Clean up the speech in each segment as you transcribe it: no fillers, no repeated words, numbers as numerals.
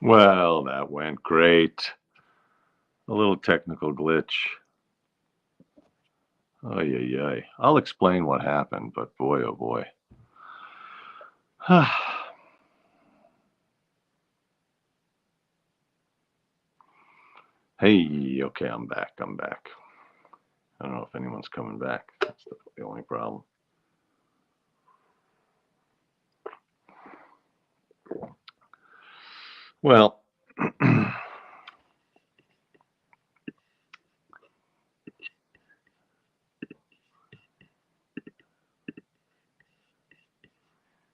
Well, that went great. A little technical glitch. Oh, yeah, yeah. I'll explain what happened, but boy, oh boy. Hey, okay, I'm back. I'm back. I don't know if anyone's coming back. That's the only problem. Well,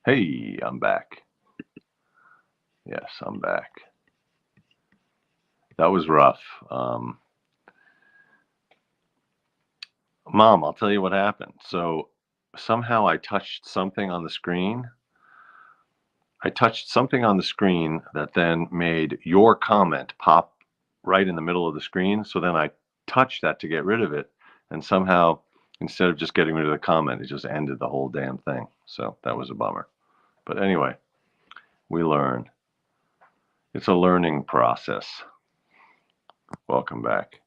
hey, I'm back. Yes, I'm back. That was rough. Mom, I'll tell you what happened. So somehow I touched something on the screen. I touched something on the screen that then made your comment pop right in the middle of the screen. So then I touched that to get rid of it. And somehow, instead of just getting rid of the comment, it just ended the whole damn thing. So that was a bummer. But anyway, we learn. It's a learning process. Welcome back.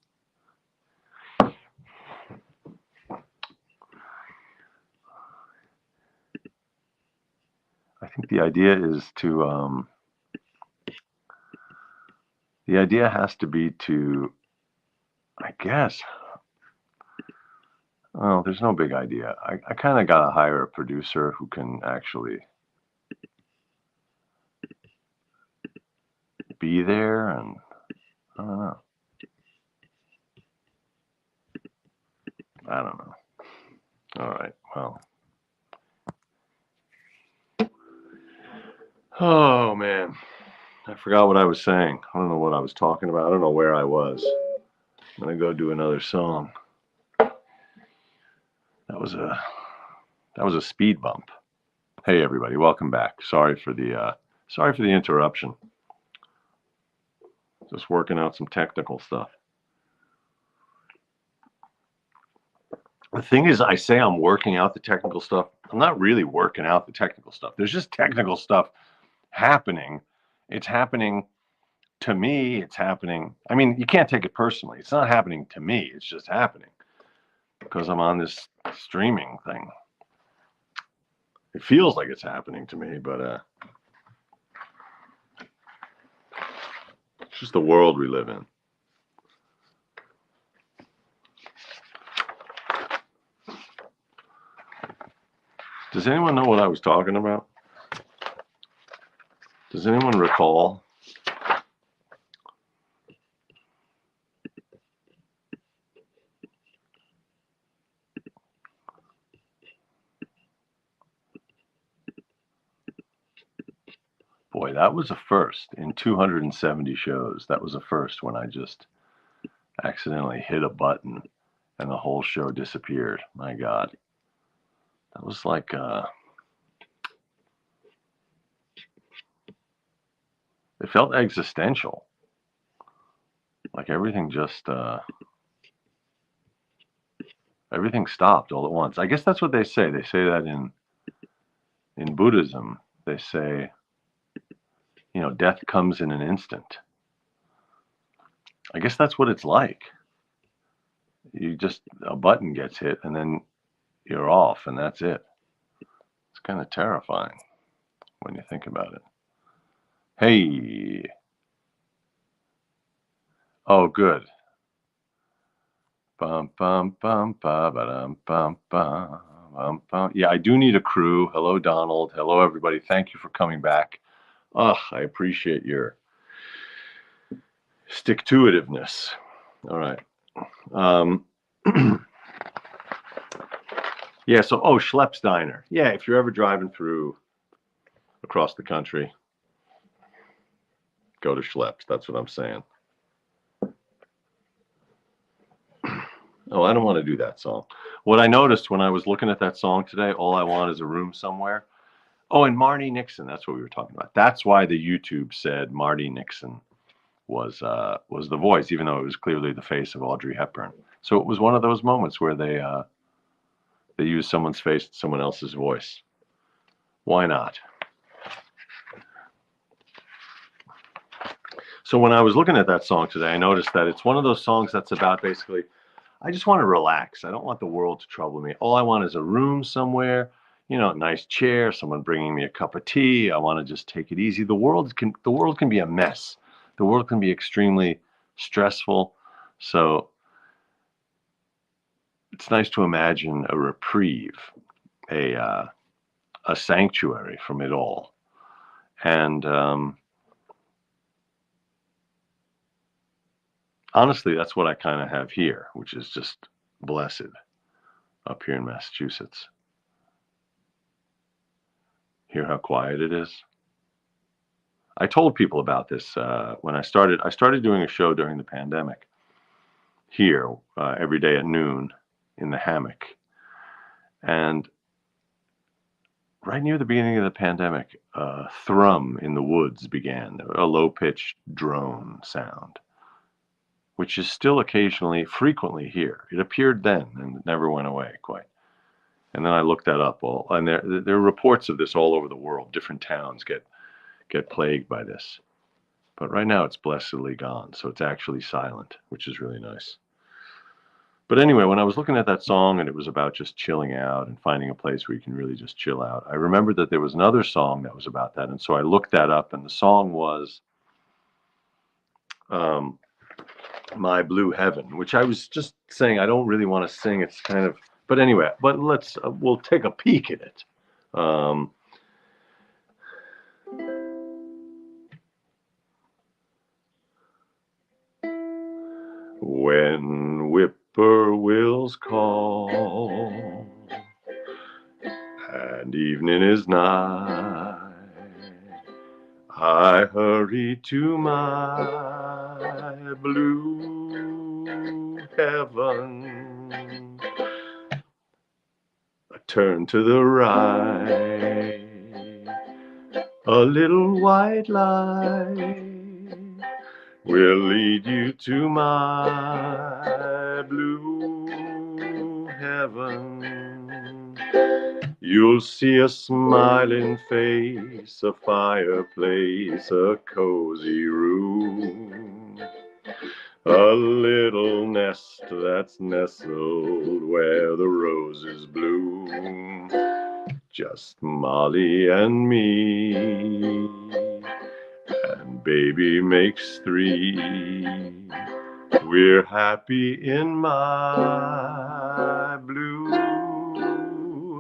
I think the idea is to, the idea has to be to, I guess, well, there's no big idea. I kind of got to hire a producer who can actually be there, and I don't know. I don't know. All right. Well. Oh man, I forgot what I was saying. I don't know what I was talking about. I don't know where I was. I'm gonna go do another song. That was a that was a speed bump. Hey everybody, welcome back. Sorry for the interruption. Just working out some technical stuff. The thing is, I say I'm working out the technical stuff. I'm not really working out the technical stuff. There's just technical stuff happening. It's happening to me. It's happening. I mean, you can't take it personally. It's not happening to me. It's just happening because I'm on this streaming thing. It feels like it's happening to me, but it's just the world we live in. Does anyone know what I was talking about? Does anyone recall? Boy, that was a first in 270 shows. That was a first when I just accidentally hit a button and the whole show disappeared. My God. That was like, it felt existential. Like everything stopped all at once. I guess that's what they say. They say that in Buddhism. They say, death comes in an instant. I guess that's what it's like. You just, a button gets hit and then you're off and that's it. It's kind of terrifying when you think about it. Hey. Oh, good. Bum bum bum ba ba dum bum bum bum bum. Yeah, I do need a crew. Hello, Donald. Hello, everybody. Thank you for coming back. I appreciate your stick to itiveness. All right. Um, yeah. So, Schlepp's Diner. Yeah, if you're ever driving through across the country, go to Schlepp's. That's what I'm saying. Oh, I don't want to do that song. What I noticed when I was looking at that song today, All I Want Is a Room Somewhere. Oh, and Marty Nixon. That's what we were talking about. That's why the YouTube said Marty Nixon was the voice, even though it was clearly the face of Audrey Hepburn. So it was one of those moments where they used someone's face, someone else's voice. Why not? So when I was looking at that song today, I noticed that it's one of those songs that's about basically, I just want to relax. I don't want the world to trouble me. All I want is a room somewhere, a nice chair, someone bringing me a cup of tea. I want to just take it easy. The world can be a mess. The world can be extremely stressful. So it's nice to imagine a reprieve, a sanctuary from it all. And honestly, that's what I kind of have here, which is just blessed up here in Massachusetts. Hear how quiet it is? I told people about this when I started. I started doing a show during the pandemic here every day at noon in the hammock. And right near the beginning of the pandemic, a thrum in the woods began, a low-pitched drone sound, which is still occasionally, frequently here. It appeared then and it never went away quite. And then I looked that up, and there are reports of this all over the world. Different towns get plagued by this. But right now it's blessedly gone, so it's actually silent, which is really nice. But anyway, when I was looking at that song and it was about just chilling out and finding a place where you can really just chill out, I remembered that there was another song that was about that. And so I looked that up, and the song was My Blue Heaven, which I was just saying I don't really want to sing. It's kind of, but anyway, we'll take a peek at it. When whippoorwills call and evening is nigh, I hurry to my blue heaven. I turn to the right, a little white light will lead you to my blue heaven. You'll see a smiling face, a fireplace, a cozy room, a little nest that's nestled where the roses bloom. Just Molly and me, and baby makes three. We're happy in my blue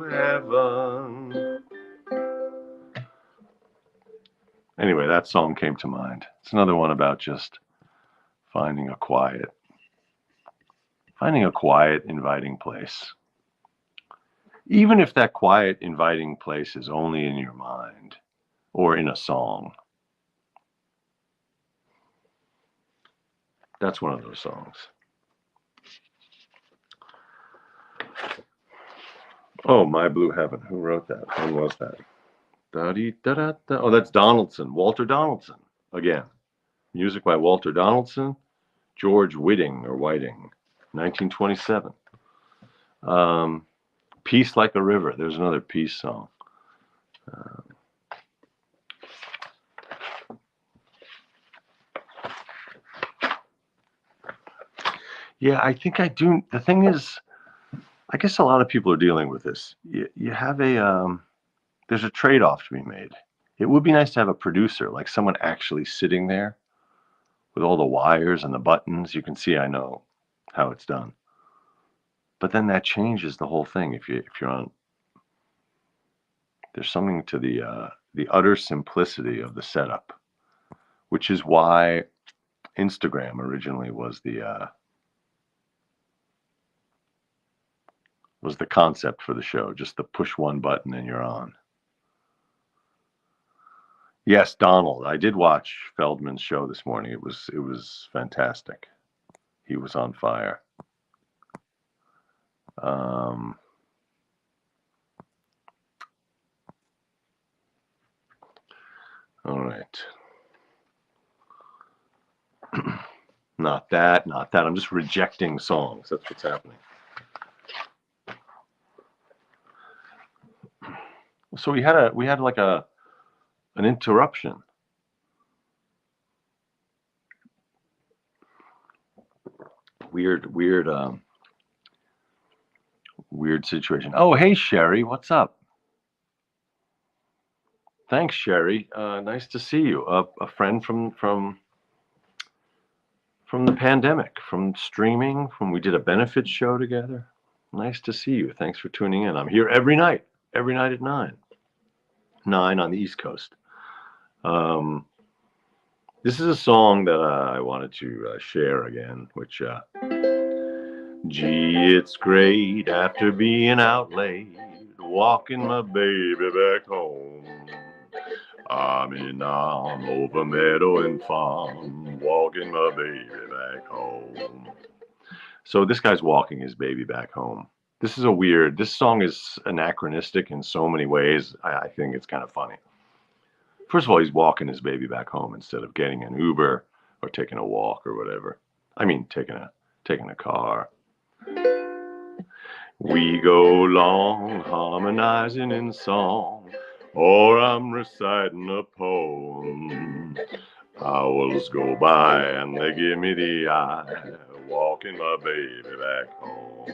heaven. Anyway, that song came to mind. It's another one about just finding a quiet, inviting place. Even if that quiet, inviting place is only in your mind or in a song. That's one of those songs. Oh, My Blue Heaven. Who wrote that? When was that? Da-dee-da-da-da. Oh, that's Donaldson. Walter Donaldson. Again. Music by Walter Donaldson, George Whiting, 1927. Peace Like a River. There's another peace song. Yeah, I think I do. The thing is, I guess a lot of people are dealing with this. You have there's a trade-off to be made. It would be nice to have a producer, like someone actually sitting there with all the wires and the buttons. You can see, I know how it's done. But then that changes the whole thing. If you're on, there's something to the utter simplicity of the setup, which is why Instagram originally was the concept for the show. Just the push one button and you're on. Yes, Donald. I did watch Feldman's show this morning. It was fantastic. He was on fire. All right. Not that. I'm just rejecting songs. That's what's happening. So we had like an interruption. Weird, weird situation. Oh, hey Sherry, what's up? Thanks, Sherry. Nice to see you. A friend from the pandemic, from streaming, from we did a benefit show together. Nice to see you. Thanks for tuning in. I'm here every night at 9 on the East Coast. This is a song that I wanted to share again, which, gee, it's great after being out late, walking my baby back home. I'm over meadow and farm, walking my baby back home. So this guy's walking his baby back home. This song is anachronistic in so many ways. I think it's kind of funny. First of all, he's walking his baby back home instead of getting an Uber or taking a walk or whatever. I mean, taking a car. We go along harmonizing in song, or I'm reciting a poem. Hours go by and they give me the eye, walking my baby back home.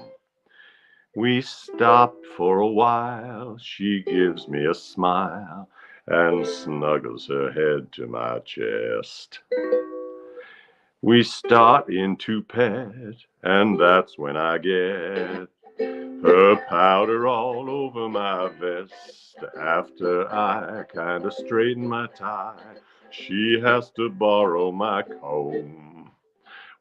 We stopped for a while, she gives me a smile and snuggles her head to my chest. We start into pet, and that's when I get her powder all over my vest. After I kinda straighten my tie, she has to borrow my comb.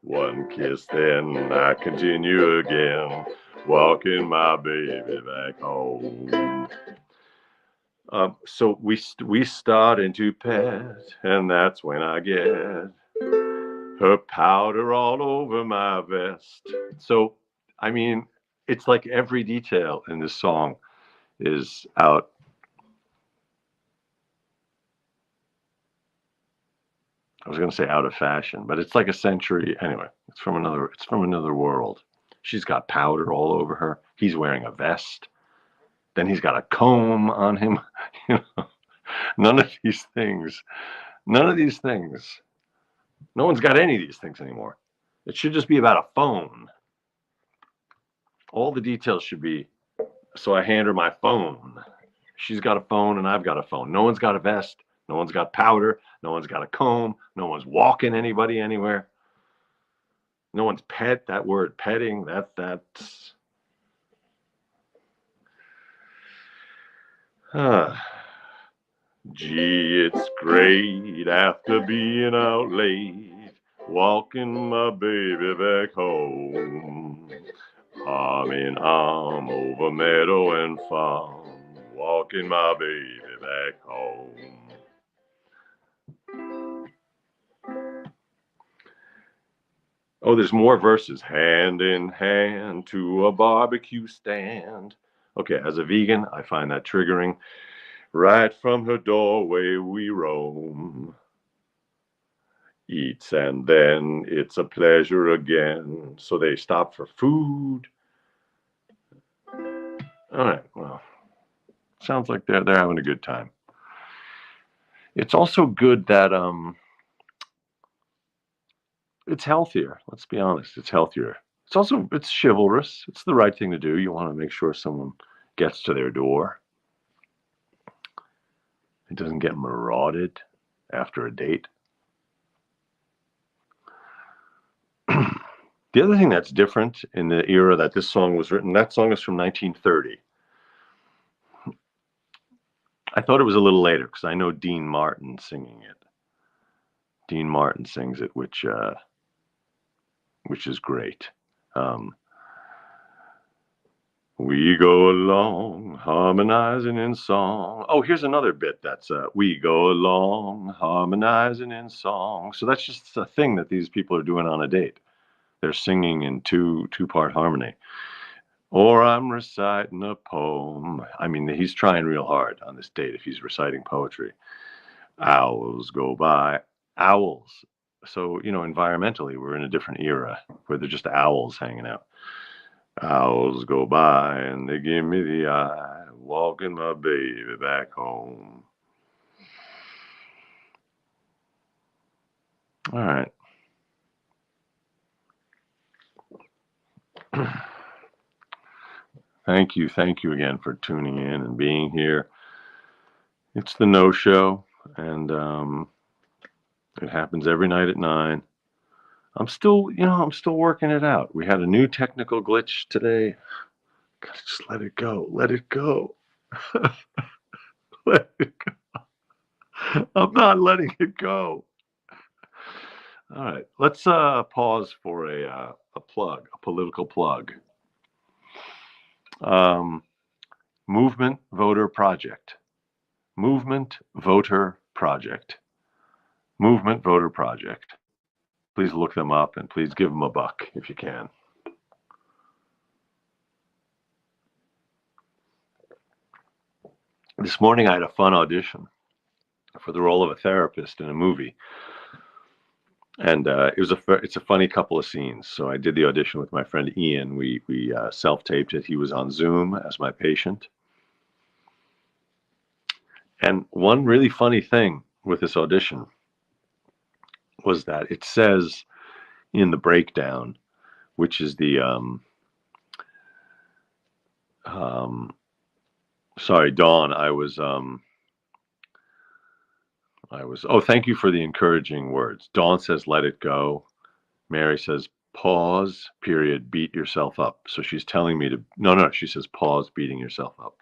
One kiss, then I continue again, walking my baby back home. So we start into pet, and that's when I get her powder all over my vest. So, I mean, it's like every detail in this song is out. I was going to say out of fashion, but it's like a century. Anyway, it's from another world. She's got powder all over her. He's wearing a vest. Then he's got a comb on him. You know, none of these things. None of these things. No one's got any of these things anymore. It should just be about a phone. All the details should be. So I hand her my phone. She's got a phone and I've got a phone. No one's got a vest. No one's got powder. No one's got a comb. No one's walking anybody anywhere. No one's pet. That word petting, that's gee, it's great after being out late, walking my baby back home. Arm in arm over meadow and farm, walking my baby back home. Oh, there's more verses. Hand in hand to a barbecue stand. Okay, as a vegan, I find that triggering. Right from her doorway we roam. Eats and then it's a pleasure again. So they stop for food. All right, well, sounds like they're having a good time. It's also good that it's healthier. Let's be honest, it's healthier. It's chivalrous. It's the right thing to do. You want to make sure someone gets to their door. It doesn't get marauded after a date. The other thing that's different in the era that this song was written, that song is from 1930. I thought it was a little later because I know Dean Martin singing it. Dean Martin sings it, which is great. We go along harmonizing in song. Oh, here's another bit that's we go along harmonizing in song. So that's just a thing that these people are doing on a date. They're singing in two-part harmony. Or I'm reciting a poem. I mean, he's trying real hard on this date if he's reciting poetry. Owls go by. Owls. So, environmentally, we're in a different era where they're just owls hanging out. Owls go by and they give me the eye, walking my baby back home. All right. Thank you again for tuning in and being here. It's the No Show, and it happens every night at 9. I'm still working it out. We had a new technical glitch today. Gotta just let it go. Let it go. Let it go. I'm not letting it go. All right, let's pause for a plug, a political plug. Um, Movement Voter Project. Movement Voter Project. Movement Voter Project. Please look them up and please give them a buck if you can. This morning I had a fun audition for the role of a therapist in a movie, and it's a funny couple of scenes. So I did the audition with my friend Ian. We self-taped it. He was on Zoom as my patient. And one really funny thing with this audition was that it says in the breakdown, which is the sorry, Dawn, oh, thank you for the encouraging words. Dawn says let it go. Mary says pause, period, beat yourself up. So she's telling me to no, she says pause beating yourself up.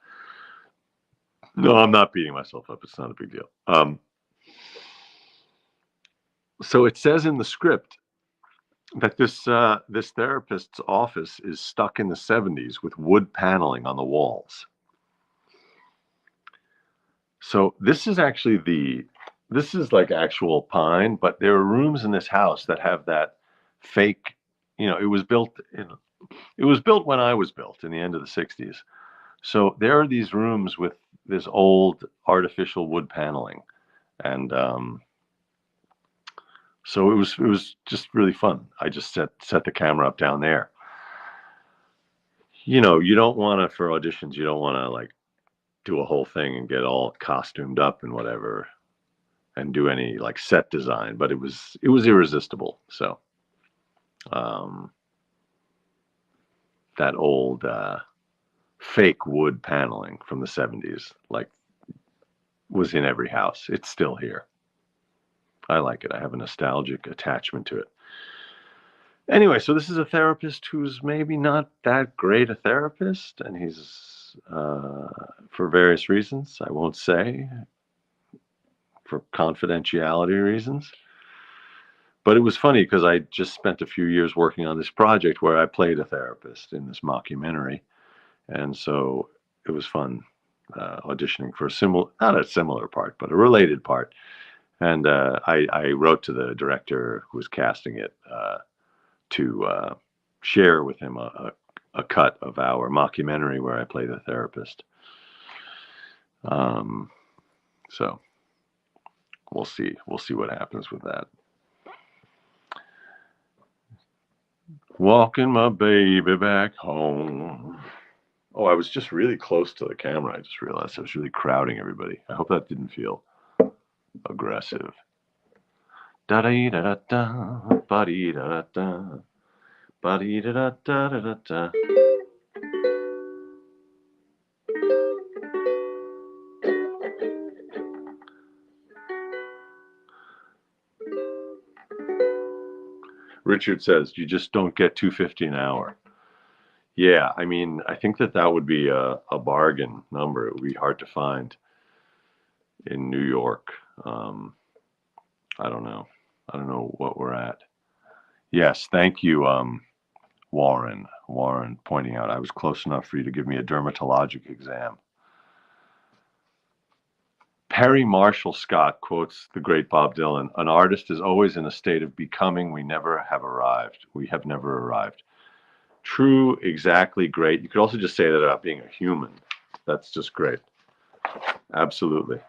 No, I'm not beating myself up. It's not a big deal. So it says in the script that this therapist's office is stuck in the 70s with wood paneling on the walls. So this is like actual pine, but there are rooms in this house that have that fake, it was built when I was built in the end of the 60s. So there are these rooms with this old artificial wood paneling, and so it was just really fun. I just set the camera up down there. You don't want to, for auditions, you don't want to like do a whole thing and get all costumed up and whatever and do any like set design, but it was irresistible. So that old fake wood paneling from the 70s like was in every house. It's still here. I like it. I have a nostalgic attachment to it. Anyway, so this is a therapist who's maybe not that great a therapist, and he's for various reasons I won't say, for confidentiality reasons. But it was funny because I just spent a few years working on this project where I played a therapist in this mockumentary, and so it was fun auditioning for not a similar part, but a related part. And I wrote to the director who was casting it to share with him a cut of our mockumentary where I play the therapist. So we'll see what happens with that. Walking my baby back home. Oh, I was just really close to the camera. I just realized I was really crowding everybody. I hope that didn't feel aggressive. Da da da da ba dee da da ba dee da da da da. Richard says you just don't get $250 an hour. Yeah, I mean, I think that would be a bargain number. It would be hard to find in New York. I don't know what we're at. Yes, thank you, Warren, pointing out I was close enough for you to give me a dermatologic exam. Perry Marshall Scott quotes the great Bob Dylan, "An artist is always in a state of becoming. We have never arrived." True, exactly, great. You could also just say that about being a human. That's just great. Absolutely.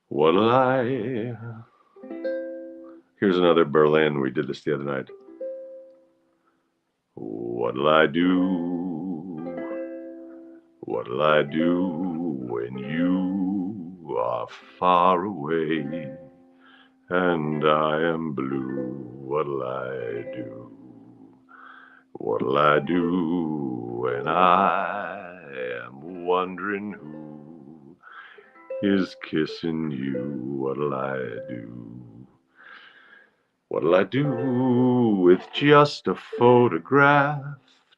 What'll I... Here's another Berlin. We did this the other night. What'll I do? What'll I do when you are far away, and I am blue. What'll I do? What'll I do when I am wondering who is kissing you? What'll I do? What'll I do with just a photograph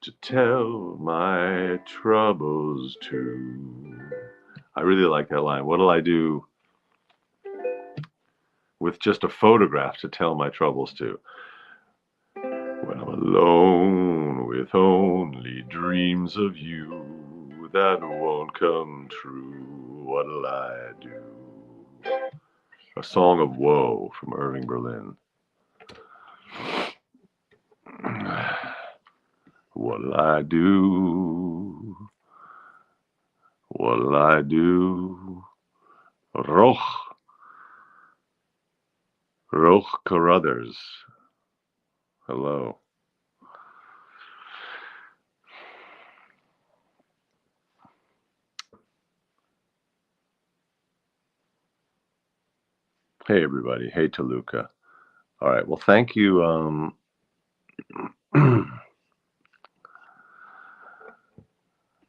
to tell my troubles to? I really like that line. What'll I do with just a photograph to tell my troubles to? When I'm alone with only dreams of you that won't come true, what'll I do? A Song of Woe from Irving Berlin. What'll I do? What'll I do? Roch Carruthers. Hello. Hey, everybody. Hey, Toluca. All right. Well, thank you.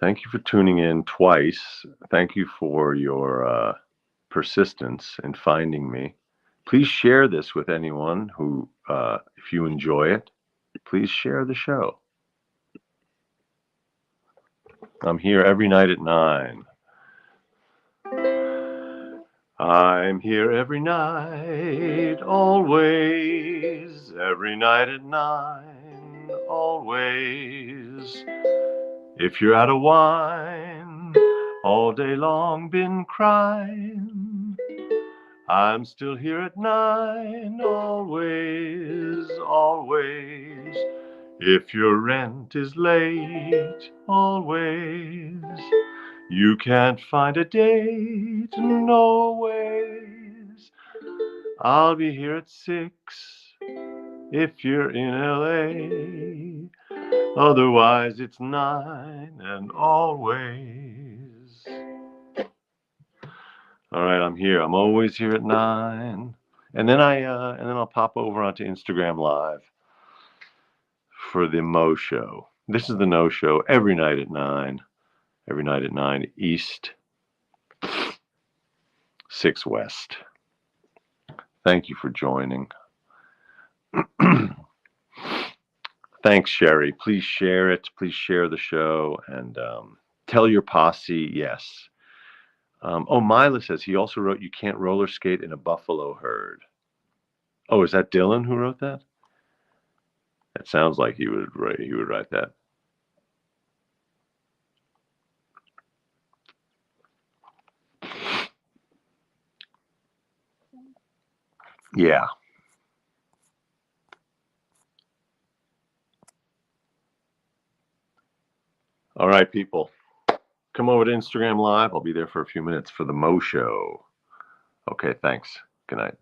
Thank you for tuning in twice. Thank you for your persistence in finding me. Please share this with anyone who, if you enjoy it, please share the show. I'm here every night at 9. I'm here every night, always, every night at 9, always. If you're out of wine, all day long been crying, I'm still here at 9, always, always. If your rent is late, always, you can't find a date, no ways. I'll be here at 6 if you're in LA. Otherwise, it's 9 and always. All right, I'm here. I'm always here at 9, and then I'll pop over onto Instagram Live for the Mo Show. This is the No Show every night at 9. Every night at 9 East, 6 West. Thank you for joining. Thanks, Sherry. Please share it. Please share the show and tell your posse yes. Mila says he also wrote, "You can't roller skate in a buffalo herd." Oh, is that Dylan who wrote that? It sounds like he would write that. Yeah. All right, people. Come over to Instagram Live. I'll be there for a few minutes for the Mo Show. Okay, thanks. Good night.